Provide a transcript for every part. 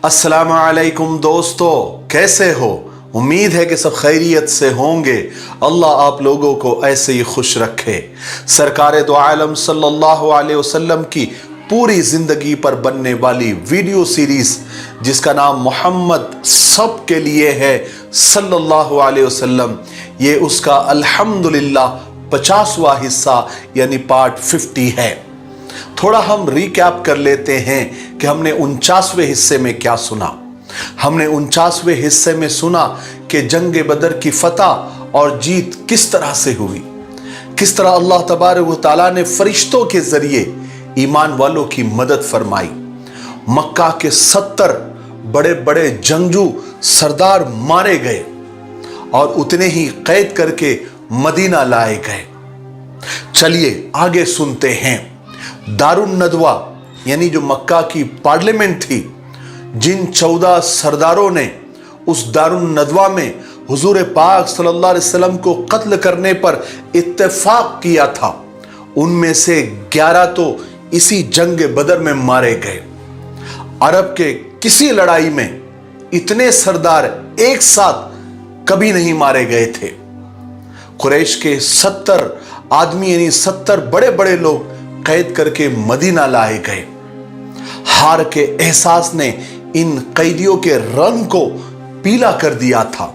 अस्सलाम वालेकुम दोस्तों, कैसे हो? उम्मीद है कि सब खैरियत से होंगे। अल्लाह आप लोगों को ऐसे ही खुश रखे। सरकार दो आलम सल्लल्लाहु अलैहि वसल्लम की पूरी जिंदगी पर बनने वाली वीडियो सीरीज जिसका नाम मोहम्मद सब के लिए है सल्लल्लाहु अलैहि वसल्लम, ये उसका अल्हम्दुलिल्लाह 50वां हिस्सा यानी पार्ट 50 है। थोड़ा हम रिकैप कर लेते हैं कि हमने 49वें हिस्से में क्या सुना। हमने 49वें हिस्से में सुना कि जंग बदर की फतह और जीत किस तरह से हुई, किस तरह अल्लाह तबारक व तआला ने फरिश्तों के जरिए ईमान वालों की मदद फरमाई। मक्का के 70 बड़े बड़े जंगजू सरदार मारे गए और उतने ही कैद करके मदीना लाए गए। चलिए आगे सुनते हैं। दारुन नदवा यानी जो मक्का की पार्लियामेंट थी, जिन 14 सरदारों ने उस दारुन नदवा में हुजूर पाक सल्लल्लाहु अलैहि वसल्लम को कत्ल करने पर इत्तेफाक किया था, उनमें से 11 तो इसी जंग बदर में मारे गए। अरब के किसी लड़ाई में इतने सरदार एक साथ कभी नहीं मारे गए थे। कुरैश के 70 आदमी यानी 70 बड़े बड़े लोग कैद करके मदीना लाए गए। हार के एहसास ने इन कैदियों के रंग को पीला कर दिया था।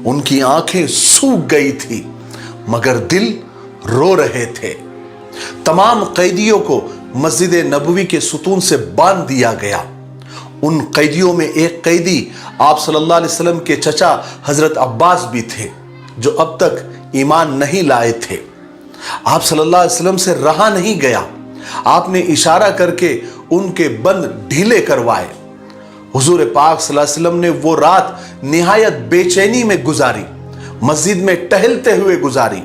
उनकी आंखें सूख गई थी मगर दिल रो रहे थे। तमाम कैदियों को मस्जिद नबवी के सुतून से बांध दिया गया। उन कैदियों में एक कैदी आप सल्लल्लाहु अलैहि वसल्लम के चचा हजरत अब्बास भी थे, जो अब तक ईमान नहीं लाए थे। आप सल्लल्लाहु अलैहि वसल्लम से रहा नहीं गया। आपने इशारा करके उनके बंद ढीले करवाए। हुजूर पाक सल्लल्लाहु अलैहि वसल्लम ने वो रात निहायत बेचैनी में गुजारी, मस्जिद में टहलते हुए गुजारी।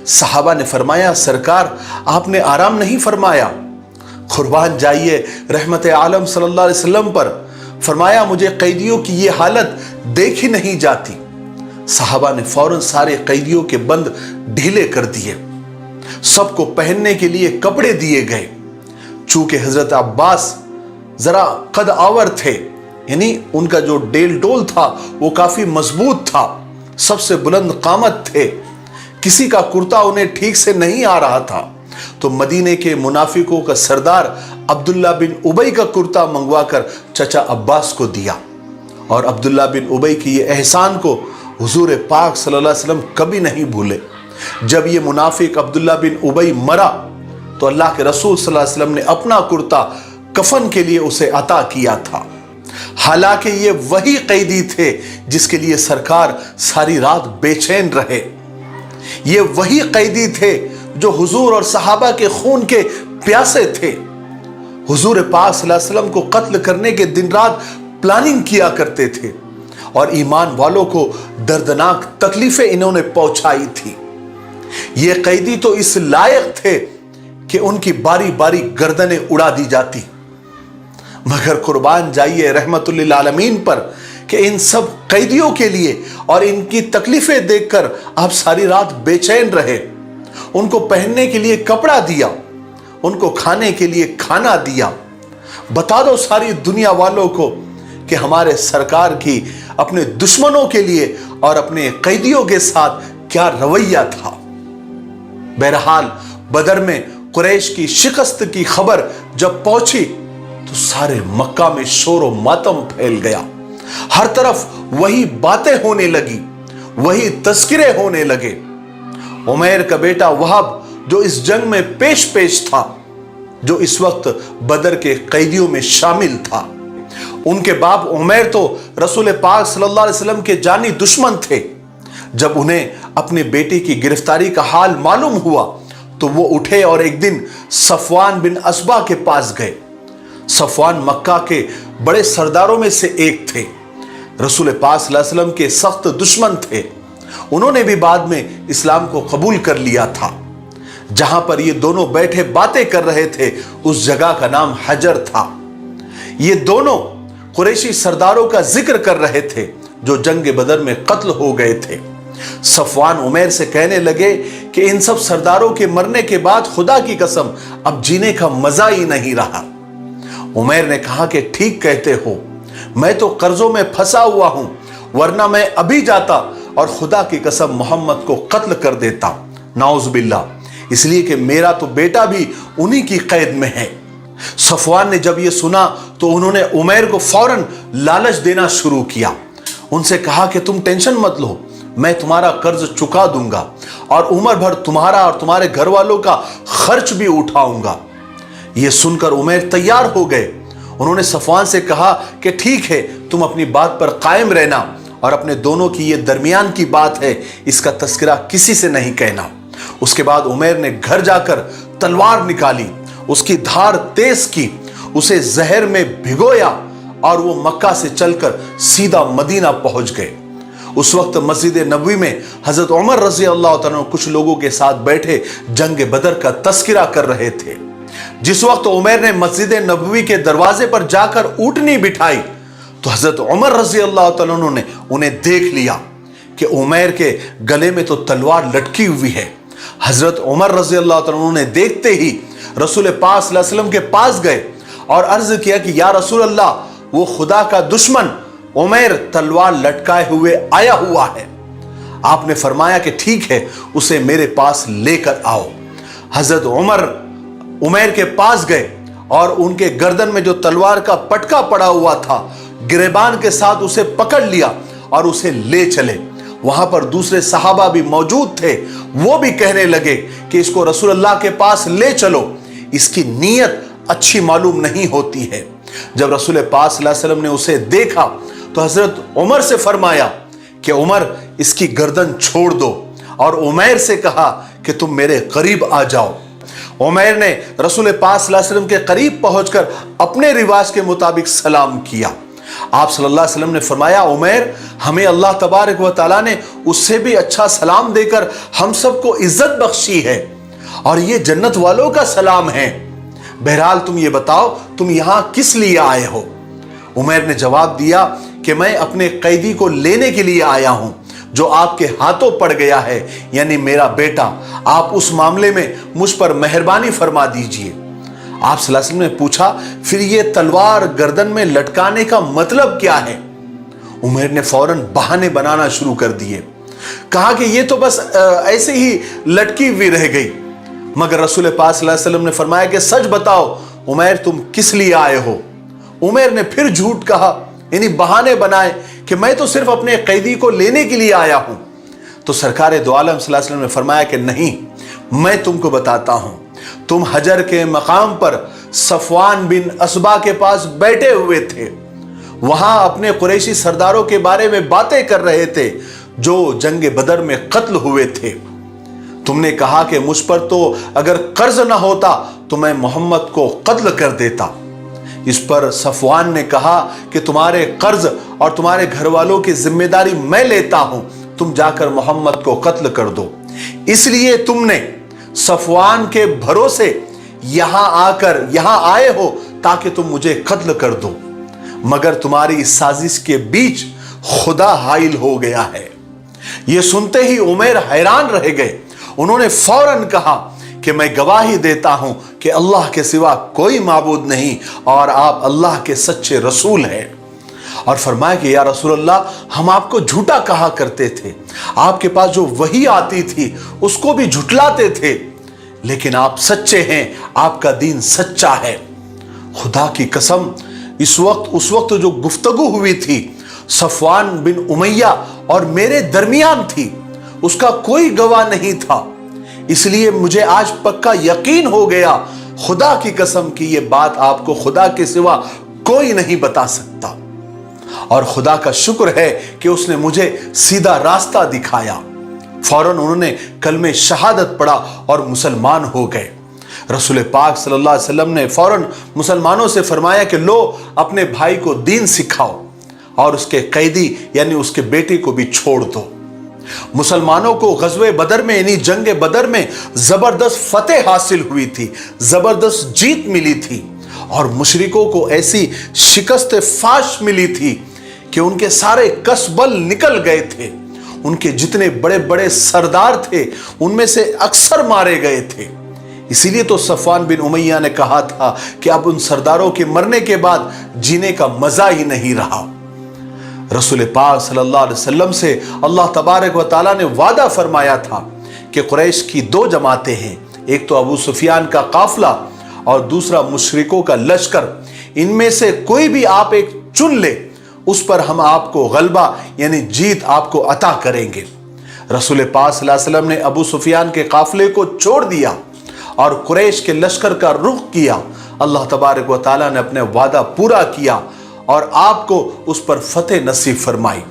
सहाबा ने फरमाया, सरकार आपने आराम नहीं फरमाया? कुर्बान जाइए रहमत आलम सल्लल्लाहु अलैहि वसल्लम पर। फरमाया, मुझे कैदियों की ये हालत देखी नहीं जाती। सहाबा ने फौरन सारे कैदियों के बंद ढीले कर दिए। सबको पहनने के लिए कपड़े दिए गए। चूंकि हजरत अब्बास जरा कद आवर थे, यानी उनका जो डेल डोल था वो काफी मजबूत था, सबसे बुलंद कामत थे, किसी का कुर्ता उन्हें ठीक से नहीं आ रहा था, तो मदीने के मुनाफिकों का सरदार अब्दुल्ला बिन उबई का कुर्ता मंगवाकर चचा अब्बास को दिया। और अब्दुल्ला बिन उबई की ये एहसान को हुजूर पाक सल्लल्लाहु अलैहि वसल्लम कभी नहीं भूले। जब ये मुनाफिक अब्दुल्ला बिन उबई मरा तो अल्लाह के रसूल सल्लल्लाहु अलैहि वसल्लम ने अपना कुर्ता कफन के लिए उसे अता किया था। हालांकि ये वही कैदी थे जिसके लिए सरकार सारी रात बेचैन रहे। ये वही कैदी थे जो हुजूर और सहाबा के खून के प्यासे थे। हुजूर पाक सल्लल्लाहु अलैहि वसल्लम को कत्ल करने के दिन रात प्लानिंग किया करते थे और ईमान वालों को दर्दनाक तकलीफें इन्होंने पहुंचाई थी। ये कैदी तो इस लायक थे कि उनकी बारी बारी गर्दनें उड़ा दी जाती। मगर कुर्बान जाइए रहमतुल लिल आलमीन पर कि इन सब कैदियों के लिए और इनकी तकलीफें देखकर आप सारी रात बेचैन रहे। उनको पहनने के लिए कपड़ा दिया, उनको खाने के लिए खाना दिया। बता दो सारी दुनिया वालों को कि हमारे सरकार की अपने दुश्मनों के लिए और अपने कैदियों के साथ क्या रवैया था। बहरहाल बदर में कुरैश की शिकस्त की खबर जब पहुंची तो सारे मक्का में शोर व मातम फैल गया। हर तरफ वही बातें होने लगी, वही तस्किरे होने लगे। उमैर का बेटा वहाब जो इस जंग में पेश था, जो इस वक्त बदर के कैदियों में शामिल था, उनके बाप उमैर तो रसूल पाक सल्लल्लाहु अलैहि वसल्लम के जानी दुश्मन थे। जब उन्हें अपने बेटे की गिरफ्तारी का हाल मालूम हुआ तो वो उठे और एक दिन सफवान बिन असबा के पास गए। सफवान मक्का के बड़े सरदारों में से एक थे, रसूल पाक सल्लल्लाहु अलैहि वसल्लम के सख्त दुश्मन थे। उन्होंने भी बाद में इस्लाम को कबूल कर लिया था। जहां पर ये दोनों बैठे बातें कर रहे थे उस जगह का नाम हजर था। ये दोनों कुरैशी सरदारों का जिक्र कर रहे थे जो जंग बदर में कत्ल हो गए थे। सफवान उमैर से कहने लगे कि इन सब सरदारों के मरने के बाद खुदा की कसम अब जीने का मजा ही नहीं रहा। उमैर ने कहा कि ठीक कहते हो, मैं तो कर्जों में फंसा हुआ हूं, वरना मैं अभी जाता और खुदा की कसम मोहम्मद को कत्ल कर देता, नाउज़ुबिल्लाह, इसलिए कि मेरा तो बेटा भी उन्हीं की कैद में है। सफवान ने जब यह सुना तो उन्होंने उमैर को फौरन लालच देना शुरू किया। उनसे कहा कि तुम टेंशन मत लो, मैं तुम्हारा कर्ज चुका दूंगा और उम्र भर तुम्हारा और तुम्हारे घर वालों का खर्च भी उठाऊंगा। यह सुनकर उमैर तैयार हो गए। उन्होंने सफवान से कहा कि ठीक है, तुम अपनी बात पर कायम रहना और अपने दोनों की यह दरमियान की बात है, इसका तस्करा किसी से नहीं कहना। उसके बाद उमैर ने घर जाकर तलवार निकाली, उसकी धार तेज की, उसे जहर में भिगोया और वो मक्का से चलकर सीधा मदीना पहुंच गए। उस वक्त मस्जिद नबवी में हजरत उमर रजी अल्लाह तआला कुछ लोगों के साथ बैठे जंग बदर का तस्करा कर रहे थे। जिस वक्त उमर ने मस्जिद नबवी के दरवाजे पर जाकर ऊँटनी बिठाई तो हजरत उमर रजी अल्लाह तआला ने उन्हें देख लिया कि उमर के गले में तो तलवार लटकी हुई है। हजरत उमर रजी अल्लाह तआला ने देखते ही रसूल पाक सल्लल्लाहु अलैहि वसल्लम के पास गए और अर्ज किया कि या रसूल अल्लाह, वो खुदा का दुश्मन उमैर तलवार लटकाए हुए आया हुआ है। आपने फरमाया कि ठीक है, उसे मेरे पास लेकर आओ। हजरत उमैर के पास गए और उनके गर्दन में जो तलवार का पटका पड़ा हुआ था, गिरेबान के साथ उसे पकड़ लिया और उसे ले चले। वहां पर दूसरे सहाबा भी मौजूद थे, वो भी कहने लगे कि इसको रसूल अल्लाह के पास ले चलो, इसकी नीयत अच्छी मालूम नहीं होती है। जब रसूल पाक सल्लल्लाहु अलैहि वसल्लम ने उसे देखा तो हजरत उमर से फरमाया कि उमर, इसकी गर्दन छोड़ दो, और उमैर से कहा कि तुम मेरे करीब आ जाओ। उमैर ने रसूल पाक सल्लल्लाहु अलैहि वसल्लम के करीब पहुंचकर अपने रिवाज के मुताबिक सलाम किया। आप सल्लल्लाहु अलैहि वसल्लम ने फरमाया, उमैर, हमें अल्लाह तबारक व तआला ने उससे भी अच्छा सलाम देकर हम सबको इज्जत बख्शी है और ये जन्नत वालों का सलाम है। बहरहाल तुम ये बताओ, तुम यहां किस लिए आए हो? उमैर ने जवाब दिया कि मैं अपने कैदी को लेने के लिए आया हूं जो आपके हाथों पड़ गया है, यानी मेरा बेटा। आप उस मामले में मुझ पर मेहरबानी फरमा दीजिए। आप सल्लल्लाहु अलैहि वसल्लम ने पूछा, फिर ये तलवार गर्दन में लटकाने का मतलब क्या है? उमैर ने फौरन बहाने बनाना शुरू कर दिए। कहा कि ये तो बस ऐसे ही लटकी हुई रह गई। मगर रसूल पाक सल्लल्लाहु अलैहि वसल्लम ने फरमाया कि सच बताओ उमैर, तुम किस लिए आए हो? उमैर ने फिर झूठ कहा, यानी बहाने बनाए कि मैं तो सिर्फ अपने कैदी को लेने के लिए आया हूं। तो सरकार दो आलम सल्लल्लाहु अलैहि वसल्लम ने फरमाया कि नहीं, मैं तुमको बताता हूं। तुम हजर के मकाम पर सफवान बिन असबा के पास बैठे हुए थे, वहां अपने कुरैशी सरदारों के बारे में बातें कर रहे थे जो जंग बदर में कत्ल हुए थे। तुमने कहा कि मुझ पर तो अगर कर्ज ना होता तो मैं मोहम्मद को कत्ल कर देता। इस पर सफवान ने कहा कि तुम्हारे कर्ज और तुम्हारे घर वालों की जिम्मेदारी मैं लेता हूं, तुम जाकर मोहम्मद को कत्ल कर दो। इसलिए तुमने सफवान के भरोसे यहां आए हो ताकि तुम मुझे कत्ल कर दो, मगर तुम्हारी इस साजिश के बीच खुदा हाइल हो गया है। यह सुनते ही उमैर हैरान रह गए। उन्होंने फौरन कहा कि मैं गवाही देता हूं कि अल्लाह के सिवा कोई माबूद नहीं और आप अल्लाह के सच्चे रसूल हैं। और फरमाया कि या रसूल अल्लाह, हम आपको झूठा कहा करते थे, आपके पास जो वही आती थी उसको भी झुटलाते थे, लेकिन आप सच्चे हैं, आपका दीन सच्चा है। खुदा की कसम, उस वक्त जो गुफ्तगू हुई थी सफवान बिन उमैया और मेरे दरमियान थी, उसका कोई गवाह नहीं था। इसलिए मुझे आज पक्का यकीन हो गया, खुदा की कसम की ये बात आपको खुदा के सिवा कोई नहीं बता सकता, और खुदा का शुक्र है कि उसने मुझे सीधा रास्ता दिखाया। फौरन उन्होंने कलमे शहादत पढ़ा और मुसलमान हो गए। रसूल पाक सल्लल्लाहु अलैहि वसल्लम ने फौरन मुसलमानों से फरमाया कि लो, अपने भाई को दीन सिखाओ और उसके कैदी यानी उसके बेटे को भी छोड़ दो। मुसलमानों को गज़वे बदर में यानी जंग बदर में जबरदस्त फतेह हासिल हुई थी, जबरदस्त जीत मिली थी, और मुशरिकों को ऐसी शिकस्त फाश मिली थी कि उनके सारे कसबल निकल गए थे। उनके जितने बड़े बड़े सरदार थे उनमें से अक्सर मारे गए थे। इसीलिए तो सफवान बिन उमैया ने कहा था कि अब उन सरदारों के मरने के बाद जीने का मजा ही नहीं रहा। रसूल पाक सल्लल्लाहु अलैहि वसल्लम से अल्लाह तबारक व तआला ने वादा फरमाया था कि कुरैश की दो जमातें हैं, एक तो अबू सुफियान का काफिला और दूसरा मुशरिकों का लश्कर। इनमें से कोई भी आप एक चुन ले, उस पर हम आपको गलबा यानी जीत आपको अता करेंगे। रसूल पाक सल्लल्लाहु अलैहि वसल्लम ने अबू सुफियान के काफिले को छोड़ दिया और कुरैश के लश्कर का रुख किया। अल्लाह तबारक व तआला ने अपने वादा पूरा किया और आपको उस पर फतेह नसीब फरमाई।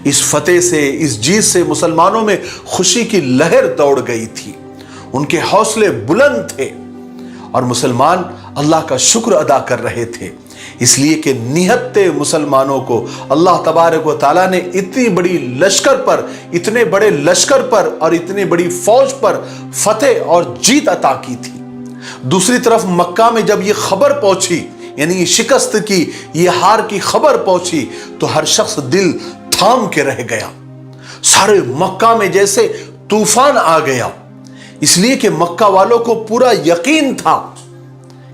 इस फतेह से, इस जीत से मुसलमानों में खुशी की लहर दौड़ गई थी, उनके हौसले बुलंद थे और मुसलमान अल्लाह का शुक्र अदा कर रहे थे, इसलिए कि निहत्ते मुसलमानों को अल्लाह तबारक व तआला ने इतनी बड़ी लश्कर पर, इतने बड़े लश्कर पर और इतनी बड़ी फौज पर फतेह और जीत अता की थी। दूसरी तरफ मक्का में जब ये खबर पहुंची, यानी शिकस्त की, ये हार की खबर पहुंची, तो हर शख्स दिल थाम के रह गया। सारे मक्का में जैसे तूफान आ गया, इसलिए कि मक्का वालों को पूरा यकीन था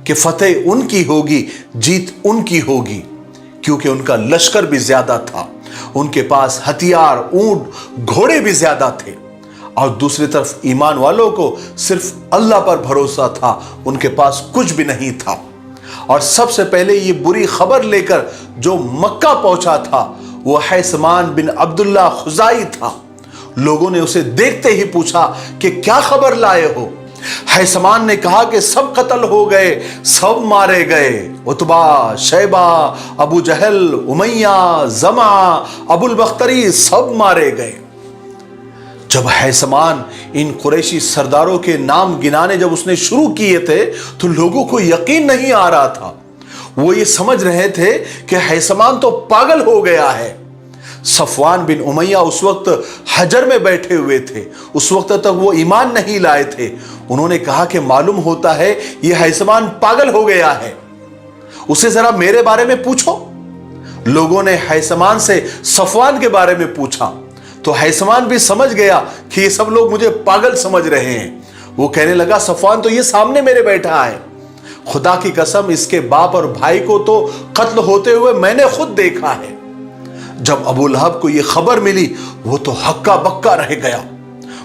कि फतेह उनकी होगी, जीत उनकी होगी, क्योंकि उनका लश्कर भी ज्यादा था, उनके पास हथियार, ऊंट, घोड़े भी ज्यादा थे। और दूसरी तरफ ईमान वालों को सिर्फ अल्लाह पर भरोसा था, उनके पास कुछ भी नहीं था। और सबसे पहले ये बुरी खबर लेकर जो मक्का पहुंचा था वो हैसमान बिन अब्दुल्ला खुजाई था। लोगों ने उसे देखते ही पूछा कि क्या खबर लाए हो। हैसमान ने कहा कि सब कत्ल हो गए, सब मारे गए, उतबा, शैबा, अबू जहल, उमैया, जमा, अबुल बख्तरी सब मारे गए। जब हैसमान इन कुरैशी सरदारों के नाम गिनाने जब उसने शुरू किए थे तो लोगों को यकीन नहीं आ रहा था। वो ये समझ रहे थे कि हैसमान तो पागल हो गया है। सफवान बिन उमैया उस वक्त हजर में बैठे हुए थे, उस वक्त तक वो ईमान नहीं लाए थे। उन्होंने कहा कि मालूम होता है ये हैसमान पागल हो गया है, उसे जरा मेरे बारे में पूछो। लोगों ने हैसमान से सफवान के बारे में पूछा तो हैसमान भी समझ गया कि ये सब लोग मुझे पागल समझ रहे हैं। वो कहने लगा, सफवान तो ये सामने मेरे बैठा है, खुदा की कसम इसके बाप और भाई को तो कत्ल होते हुए मैंने खुद देखा है। जब अबू लहब को ये खबर मिली वो तो हक्का बक्का रह गया।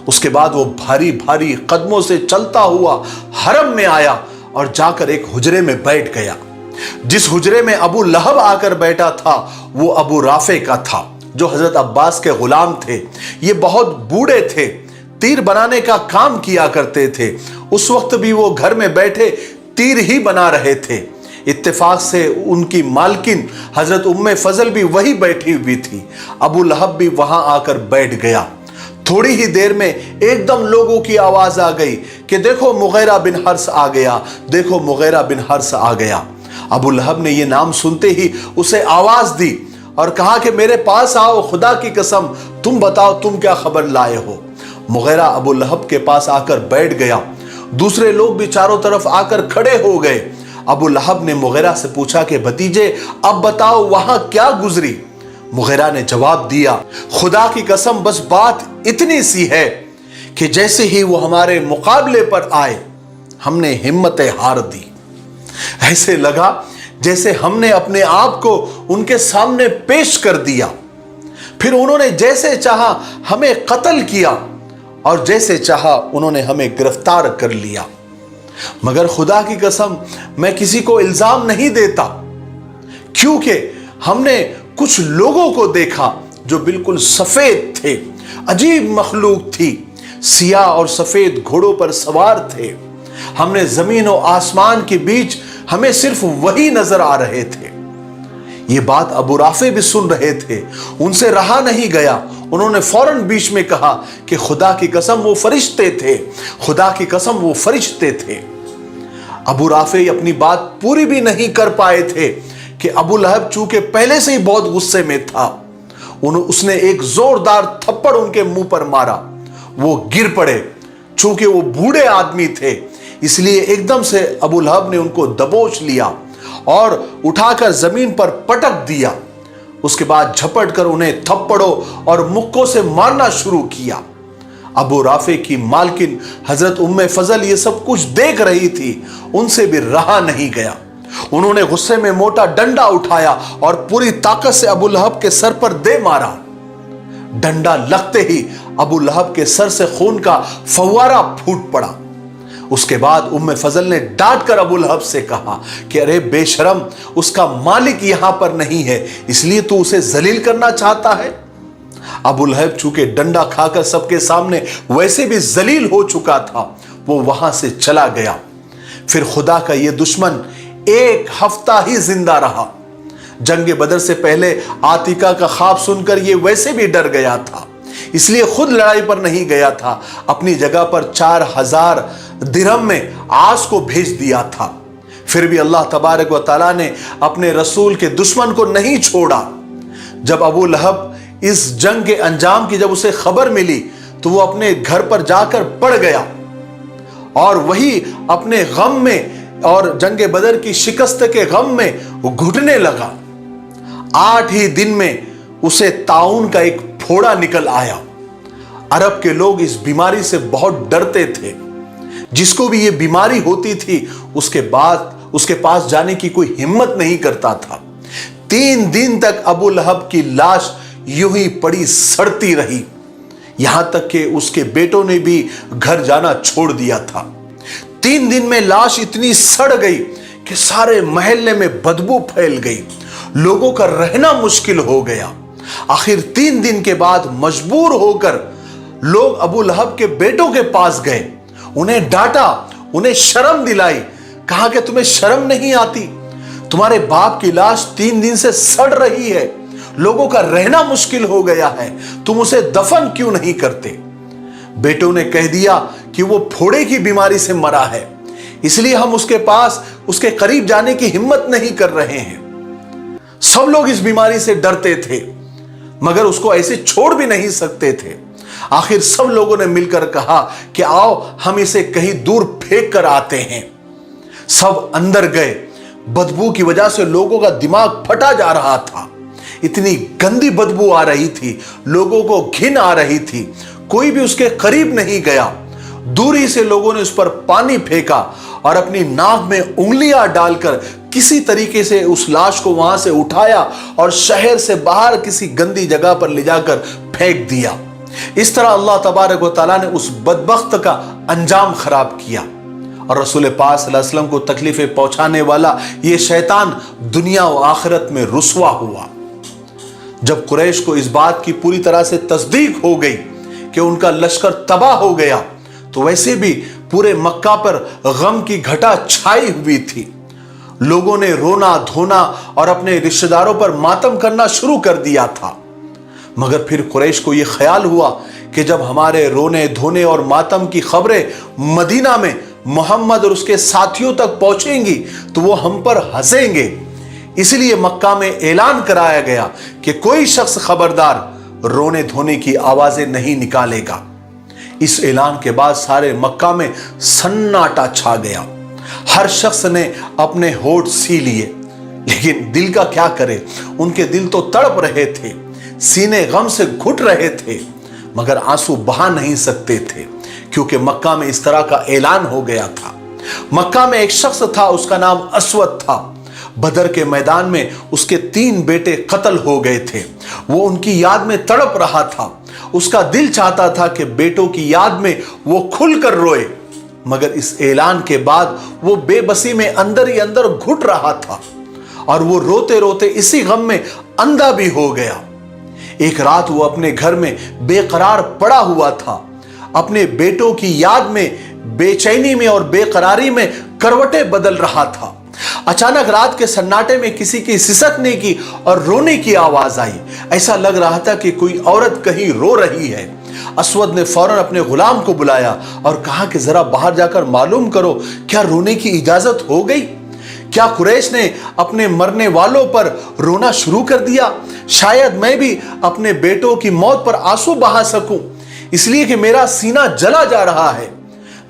उसके बाद वो भारी भारी कदमों से चलता हुआ हरम में आया और जाकर एक हुजरे में बैठ गया। जिस हुजरे में अबू लहब आकर बैठा था वो अबू राफे का था, जो हजरत अब्बास के गुलाम थे। ये बहुत बूढ़े थे, तीर बनाने का काम किया करते थे। उस वक्त भी वो घर में बैठे तीर ही बना रहे थे। इत्तेफाक से उनकी मालकिन हजरत उम्मे फजल भी वही बैठी हुई थी। अबू लहब भी वहां आकर बैठ गया। थोड़ी ही देर में एकदम लोगों की आवाज आ गई कि देखो मुगैरा बिन हर्स आ गया, देखो मुगैरा बिन हर्स आ गया। अबू लहब ने यह नाम सुनते ही उसे आवाज दी और कहा कि मेरे पास आओ, खुदा की कसम तुम बताओ तुम क्या खबर लाए हो। मुगैरा अबू लहब के पास आकर बैठ गया। दूसरे लोग भी चारों तरफ आकर खड़े हो गए। अबू लहब ने मुगैरा से पूछा कि भतीजे अब बताओ वहां क्या गुजरी। मुगैरा ने जवाब दिया, खुदा की कसम बस बात इतनी सी है कि जैसे ही वो हमारे मुकाबले पर आए हमने हिम्मतें हार दी। ऐसे लगा जैसे हमने अपने आप को उनके सामने पेश कर दिया। फिर उन्होंने जैसे चाहा हमें कत्ल किया और जैसे चाहा उन्होंने हमें गिरफ्तार कर लिया। मगर खुदा की कसम मैं किसी को इल्जाम नहीं देता, क्योंकि हमने कुछ लोगों को देखा जो बिल्कुल सफेद थे, अजीब मखलूक थी, सियाह और सफेद घोड़ों पर सवार थे। हमने जमीन और आसमान के बीच हमें सिर्फ वही नजर आ रहे थे। ये बात अबू राफे भी सुन रहे थे, उनसे रहा नहीं गया। उन्होंने फौरन बीच में कहा कि खुदा की कसम वो फरिश्ते थे, खुदा की कसम वो फरिश्ते थे। अबू राफे अपनी बात पूरी भी नहीं कर पाए थे कि अबू लहब चूंकि पहले से ही बहुत गुस्से में था, उसने एक जोरदार थप्पड़ उनके मुंह पर मारा। वो गिर पड़े। चूंकि वो बूढ़े आदमी थे इसलिए एकदम से अबू लहब ने उनको दबोच लिया और उठाकर जमीन पर पटक दिया। उसके बाद झपट कर उन्हें थप्पड़ों और मुक्कों से मारना शुरू किया। ابو رافع کی مالکن حضرت ام فضل یہ سب کچھ دیکھ رہی تھی، ان سے بھی رہا نہیں گیا۔ انہوں نے غصے میں موٹا ڈنڈا اٹھایا اور پوری طاقت سے ابو لہب کے سر پر دے مارا۔ ڈنڈا لگتے ہی ابو لہب کے سر سے خون کا فوارہ پھوٹ پڑا۔ اس کے بعد ام فضل نے ڈانٹ کر ابو لہب سے کہا کہ ارے بے شرم، اس کا مالک یہاں پر نہیں ہے، اس لیے تو اسے ذلیل کرنا چاہتا ہے۔ ابو لہب چونکہ ڈنڈا کھا کر سب کے سامنے ویسے بھی ذلیل ہو چکا تھا، وہ وہاں سے چلا گیا۔ پھر خدا کا یہ دشمن ایک ہفتہ ہی زندہ رہا۔ جنگ بدر سے پہلے عاتکہ کا خواب سن کر یہ ویسے بھی ڈر گیا تھا، اس لیے خود لڑائی پر نہیں گیا تھا، اپنی جگہ پر 4000 درہم میں عاص کو بھیج دیا تھا۔ پھر بھی اللہ تبارک و تعالیٰ نے اپنے رسول کے دشمن کو نہیں چھوڑا۔ جب ابو لہب اس جنگ کے انجام کی جب اسے خبر ملی تو وہ اپنے گھر پر جا کر پڑ گیا اور وہی اپنے غم میں اور جنگ بدر کی شکست کے غم میں وہ گھٹنے لگا۔ 8 ہی دن میں اسے طاعون کا ایک پھوڑا نکل آیا۔ عرب کے لوگ اس بیماری سے بہت ڈرتے تھے۔ جس کو بھی یہ بیماری ہوتی تھی اس کے پاس جانے کی کوئی ہمت نہیں کرتا تھا۔ 3 دن تک ابو لہب کی لاش یوں ہی پڑی سڑتی رہی، یہاں تک کہ اس کے بیٹوں نے بھی گھر جانا چھوڑ دیا تھا۔ 3 دن میں لاش اتنی سڑ گئی کہ سارے محلے میں بدبو پھیل گئی، لوگوں کا رہنا مشکل ہو گیا۔ آخر 3 دن کے بعد مجبور ہو کر لوگ ابو لہب کے بیٹوں کے پاس گئے، انہیں ڈانٹا، انہیں شرم دلائی، کہا کہ تمہیں شرم نہیں آتی؟ تمہارے باپ کی لاش 3 دن سے سڑ رہی ہے، لوگوں کا رہنا مشکل ہو گیا ہے، تم اسے دفن کیوں نہیں کرتے؟ بیٹوں نے کہہ دیا کہ وہ پھوڑے کی بیماری سے مرا ہے، اس لیے ہم اس کے قریب جانے کی ہمت نہیں کر رہے ہیں۔ سب لوگ اس بیماری سے ڈرتے تھے مگر اس کو ایسے چھوڑ بھی نہیں سکتے تھے۔ آخر سب لوگوں نے مل کر کہا کہ آؤ ہم اسے کہیں دور پھینک کر آتے ہیں۔ سب اندر گئے، بدبو کی وجہ سے لوگوں کا دماغ پھٹا جا رہا تھا، اتنی گندی بدبو آ رہی تھی، لوگوں کو گھن آ رہی تھی، کوئی بھی اس کے قریب نہیں گیا۔ دوری سے لوگوں نے اس پر پانی پھینکا اور اپنی ناک میں انگلیاں ڈال کر کسی طریقے سے اس لاش کو وہاں سے اٹھایا اور شہر سے باہر کسی گندی جگہ پر لے جا کر پھینک دیا۔ اس طرح اللہ تبارک و تعالیٰ نے اس بدبخت کا انجام خراب کیا اور رسول پاک صلی اللہ علیہ وسلم کو تکلیفیں پہنچانے والا یہ شیطان دنیا و آخرت میں رسوا ہوا۔ جب قریش کو اس بات کی پوری طرح سے تصدیق ہو گئی کہ ان کا لشکر تباہ ہو گیا تو ویسے بھی پورے مکہ پر غم کی گھٹا چھائی ہوئی تھی۔ لوگوں نے رونا دھونا اور اپنے رشتہ داروں پر ماتم کرنا شروع کر دیا تھا، مگر پھر قریش کو یہ خیال ہوا کہ جب ہمارے رونے دھونے اور ماتم کی خبریں مدینہ میں محمد اور اس کے ساتھیوں تک پہنچیں گی تو وہ ہم پر ہنسیں گے، اس لیے مکہ میں اعلان کرایا گیا کہ کوئی شخص خبردار رونے دھونے کی آوازیں نہیں نکالے گا۔ اس اعلان کے بعد سارے مکہ میں سناٹا چھا گیا، ہر شخص نے اپنے ہونٹ سی لیے، لیکن دل کا کیا کرے، ان کے دل تو تڑپ رہے تھے، سینے غم سے گھٹ رہے تھے، مگر آنسو بہا نہیں سکتے تھے کیونکہ مکہ میں اس طرح کا اعلان ہو گیا تھا۔ مکہ میں ایک شخص تھا، اس کا نام اسود تھا۔ بدر کے میدان میں اس کے 3 بیٹے قتل ہو گئے تھے، وہ ان کی یاد میں تڑپ رہا تھا، اس کا دل چاہتا تھا کہ بیٹوں کی یاد میں وہ کھل کر روئے، مگر اس اعلان کے بعد وہ بے بسی میں اندر ہی اندر گھٹ رہا تھا اور وہ روتے روتے اسی غم میں اندھا بھی ہو گیا۔ ایک رات وہ اپنے گھر میں بے قرار پڑا ہوا تھا، اپنے بیٹوں کی یاد میں بے چینی میں اور بے قراری میں کروٹیں بدل رہا تھا۔ اچانک رات کے سناٹے میں کسی کی سسکنے کی اور رونے کی آواز آئی، ایسا لگ رہا تھا کہ کوئی عورت کہیں رو رہی ہے۔ اسود نے فوراً اپنے غلام کو بلایا اور کہا کہ ذرا باہر جا کر معلوم کرو کیا رونے کی اجازت ہو گئی؟ کیا قریش نے اپنے مرنے والوں پر رونا شروع کر دیا؟ شاید میں بھی اپنے بیٹوں کی موت پر آنسو بہا سکوں، اس لیے کہ میرا سینہ جلا جا رہا ہے،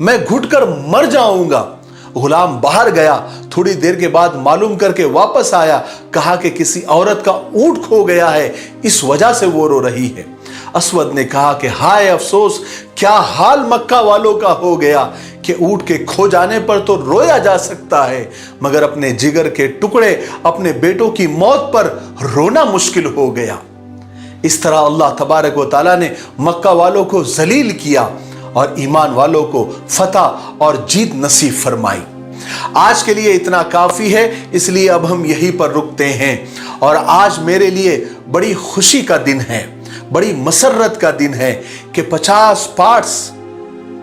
میں گھٹ کر مر جاؤں گا۔ غلام باہر گیا، تھوڑی دیر کے بعد معلوم کر کے واپس آیا، کہا کہ کسی عورت کا اونٹ کھو گیا ہے، اس وجہ سے وہ رو رہی ہے۔ اسود نے کہا کہ ہائے افسوس، کیا حال مکہ والوں کا ہو گیا کہ اونٹ کے کھو جانے پر تو رویا جا سکتا ہے، مگر اپنے جگر کے ٹکڑے، اپنے بیٹوں کی موت پر رونا مشکل ہو گیا۔ اس طرح اللہ تبارک و تعالیٰ نے مکہ والوں کو ذلیل کیا اور ایمان والوں کو فتح اور جیت نصیب فرمائی۔ آج کے لیے اتنا کافی ہے، اس لیے اب ہم یہی پر رکتے ہیں۔ اور آج میرے لیے بڑی خوشی کا دن ہے، بڑی مسرت کا دن ہے کہ 50 پارٹس،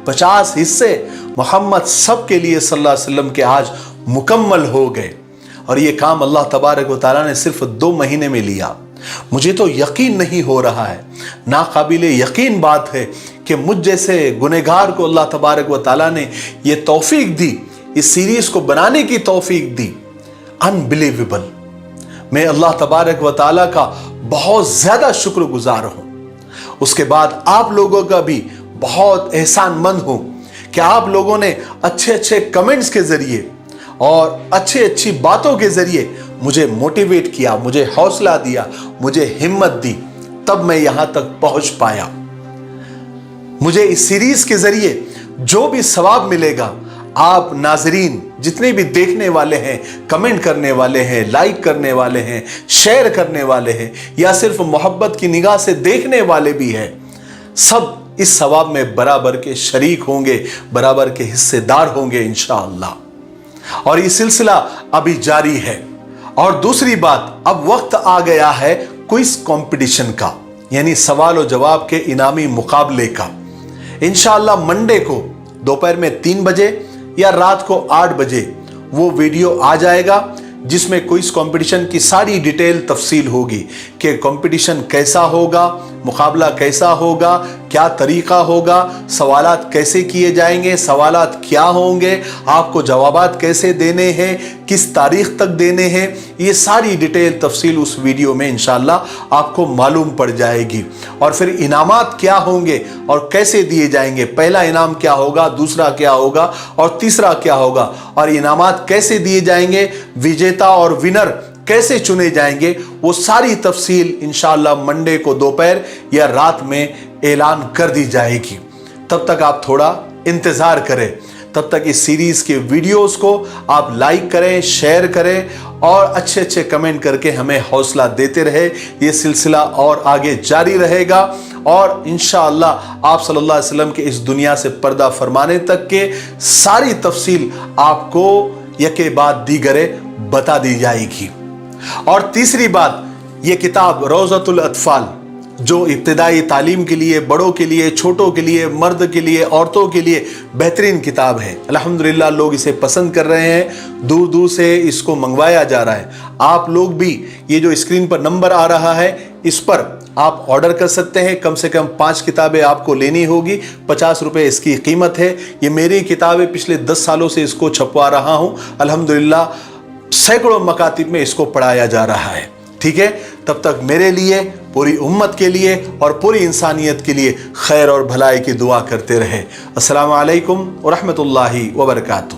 50 حصے محمد سب کے لیے صلی اللہ علیہ وسلم کے آج مکمل ہو گئے۔ اور یہ کام اللہ تبارک و تعالیٰ نے صرف 2 مہینے میں لیا۔ مجھے تو یقین نہیں ہو رہا ہے، ناقابل یقین بات ہے کہ مجھ جیسے گنہگار کو اللہ تبارک و تعالیٰ نے یہ توفیق دی، اس سیریز کو بنانے کی توفیق دی۔ انبلیویبل۔ میں اللہ تبارک و تعالیٰ کا بہت زیادہ شکر گزار ہوں۔ اس کے بعد آپ لوگوں کا بھی بہت احسان مند ہوں کہ آپ لوگوں نے اچھے اچھے کمنٹس کے ذریعے اور اچھی باتوں کے ذریعے مجھے موٹیویٹ کیا، مجھے حوصلہ دیا، مجھے ہمت دی، تب میں یہاں تک پہنچ پایا۔ مجھے اس سیریز کے ذریعے جو بھی ثواب ملے گا، آپ ناظرین جتنے بھی دیکھنے والے ہیں، کمنٹ کرنے والے ہیں، لائک کرنے والے ہیں، شیئر کرنے والے ہیں، یا صرف محبت کی نگاہ سے دیکھنے والے بھی ہیں، سب اس ثواب میں برابر کے شریک ہوں گے، برابر کے حصے دار ہوں گے انشاءاللہ۔ اور یہ سلسلہ ابھی جاری ہے۔ اور دوسری بات، اب وقت آ گیا ہے کوئز کمپٹیشن کا، یعنی سوال و جواب کے انعامی مقابلے کا۔ انشاءاللہ منڈے کو دوپہر میں 3 بجے یا رات کو 8 بجے وہ ویڈیو آ جائے گا، جس میں کوئز کمپٹیشن کی ساری ڈیٹیل تفصیل ہوگی کہ کمپٹیشن کیسا ہوگا، مقابلہ کیسا ہوگا، کیا طریقہ ہوگا، سوالات کیسے کیے جائیں گے، سوالات کیا ہوں گے، آپ کو جوابات کیسے دینے ہیں، کس تاریخ تک دینے ہیں، یہ ساری ڈیٹیل تفصیل اس ویڈیو میں انشاءاللہ آپ کو معلوم پڑ جائے گی۔ اور پھر انعامات کیا ہوں گے اور کیسے دیے جائیں گے، پہلا انعام کیا ہوگا، دوسرا کیا ہوگا اور تیسرا کیا ہوگا، اور انعامات کیسے دیے جائیں گے، وجیتا اور ونر کیسے چنے جائیں گے، وہ ساری تفصیل انشاءاللہ منڈے کو دوپہر یا رات میں اعلان کر دی جائے گی۔ تب تک آپ تھوڑا انتظار کریں، تب تک اس سیریز کے ویڈیوز کو آپ لائک کریں، شیئر کریں اور اچھے کمنٹ کر کے ہمیں حوصلہ دیتے رہے۔ یہ سلسلہ اور آگے جاری رہے گا، اور انشاءاللہ آپ صلی اللہ علیہ وسلم کے اس دنیا سے پردہ فرمانے تک کے ساری تفصیل آپ کو یکے بعد دیگرے بتا دی جائے گی۔ اور تیسری بات، یہ کتاب روضۃ الاطفال جو ابتدائی تعلیم کے لیے، بڑوں کے لیے، چھوٹوں کے لیے، مرد کے لیے، عورتوں کے لیے بہترین کتاب ہے۔ الحمدللہ لوگ اسے پسند کر رہے ہیں، دور دور سے اس کو منگوایا جا رہا ہے۔ آپ لوگ بھی یہ جو اسکرین پر نمبر آ رہا ہے، اس پر آپ آرڈر کر سکتے ہیں۔ کم سے کم 5 کتابیں آپ کو لینی ہوگی، 50 روپے اس کی قیمت ہے۔ یہ میری کتابیں پچھلے 10 سالوں سے اس کو چھپوا رہا ہوں، الحمدللہ سینکڑوں مکاتب میں اس کو پڑھایا جا رہا ہے۔ ٹھیک ہے، تب تک میرے لیے، پوری امت کے لیے اور پوری انسانیت کے لیے خیر اور بھلائی کی دعا کرتے رہے۔ السلام علیکم ورحمۃ اللہ وبرکاتہ۔